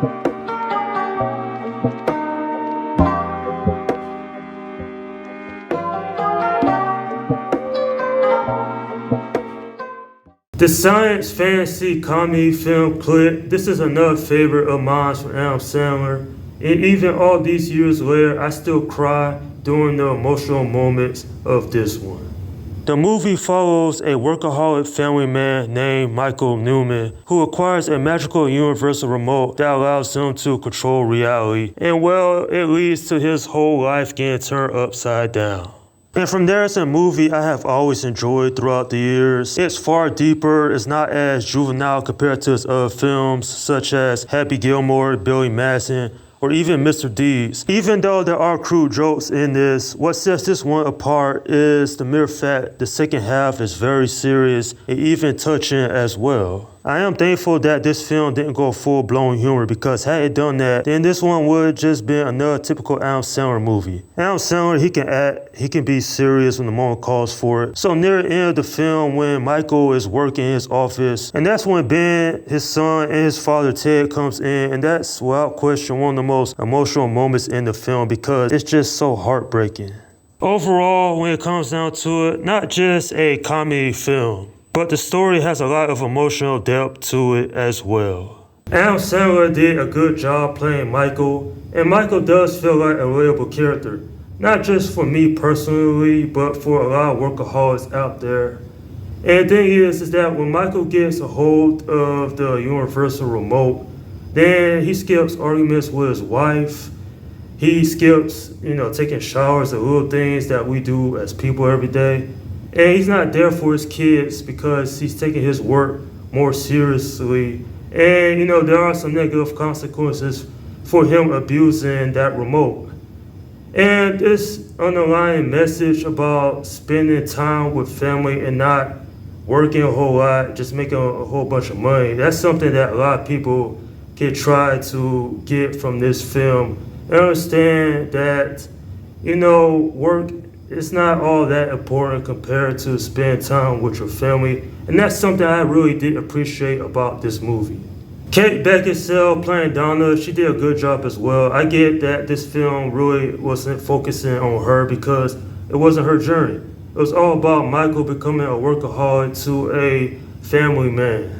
The science fantasy comedy film Click. This is another favorite of mine from Adam Sandler. And even all these years later, I still cry during the emotional moments of this one. The movie follows a workaholic family man named Michael Newman who acquires a magical universal remote that allows him to control reality. And well, it leads to his whole life getting turned upside down. And from there, it's a movie I have always enjoyed throughout the years. It's far deeper, it's not as juvenile compared to his other films, such as Happy Gilmore, Billy Madison, or even Mr. Deeds. Even though there are crude jokes in this, what sets this one apart is the mere fact the second half is very serious and even touching as well. I am thankful that this film didn't go full-blown humor because had it done that, then this one would just been another typical Adam Sandler movie. Adam Sandler, he can act, he can be serious when the moment calls for it. So near the end of the film, when Michael is working in his office, and that's when Ben, his son, and his father Ted comes in, and that's without question one of the most emotional moments in the film because it's just so heartbreaking. Overall, when it comes down to it, not just a comedy film, but the story has a lot of emotional depth to it as well. Adam Sandler did a good job playing Michael, and Michael does feel like a relatable character. Not just for me personally, but for a lot of workaholics out there. And the thing is that when Michael gets a hold of the universal remote, then he skips arguments with his wife. He skips, taking showers and little things that we do as people every day. And he's not there for his kids because he's taking his work more seriously. And, there are some negative consequences for him abusing that remote. And this underlying message about spending time with family and not working a whole lot, just making a whole bunch of money, that's something that a lot of people can try to get from this film. And understand that, work it's not all that important compared to spending time with your family. And that's something I really did appreciate about this movie. Kate Beckinsale playing Donna, she did a good job as well. I get that this film really wasn't focusing on her because it wasn't her journey. It was all about Michael becoming a workaholic to a family man.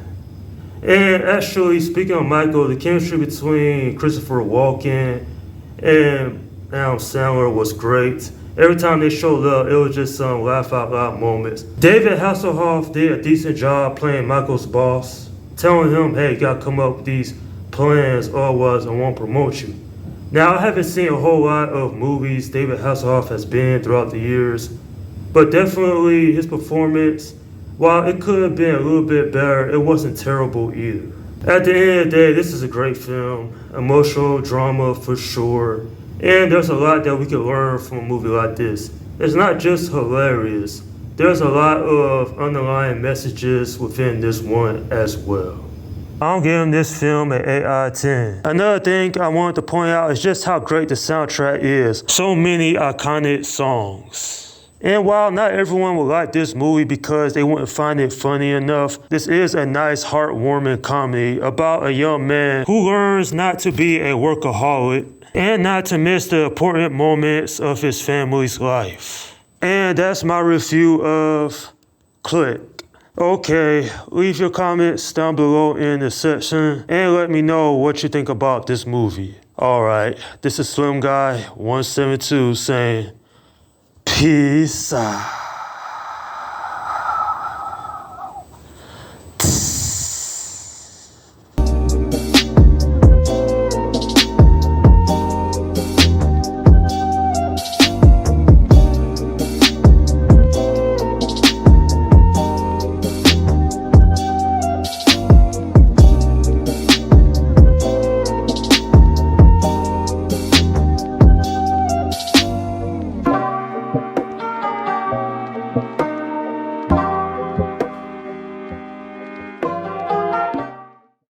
And actually, speaking of Michael, the chemistry between Christopher Walken and Adam Sandler was great. Every time they showed up, it was just some laugh out loud moments. David Hasselhoff did a decent job playing Michael's boss, telling him, hey, you gotta come up with these plans, otherwise I won't promote you. Now, I haven't seen a whole lot of movies David Hasselhoff has been in throughout the years, but definitely his performance, while it could have been a little bit better, it wasn't terrible either. At the end of the day, this is a great film, emotional drama for sure. And there's a lot that we can learn from a movie like this. It's not just hilarious. There's a lot of underlying messages within this one as well. I'm giving this film an 8 out of 10. Another thing I wanted to point out is just how great the soundtrack is. So many iconic songs. And while not everyone will like this movie because they wouldn't find it funny enough, this is a nice, heartwarming comedy about a young man who learns not to be a workaholic and not to miss the important moments of his family's life. And that's my review of Click. Okay, leave your comments down below in the section and let me know what you think about this movie. Alright, this is Slim Guy 172 saying peace out.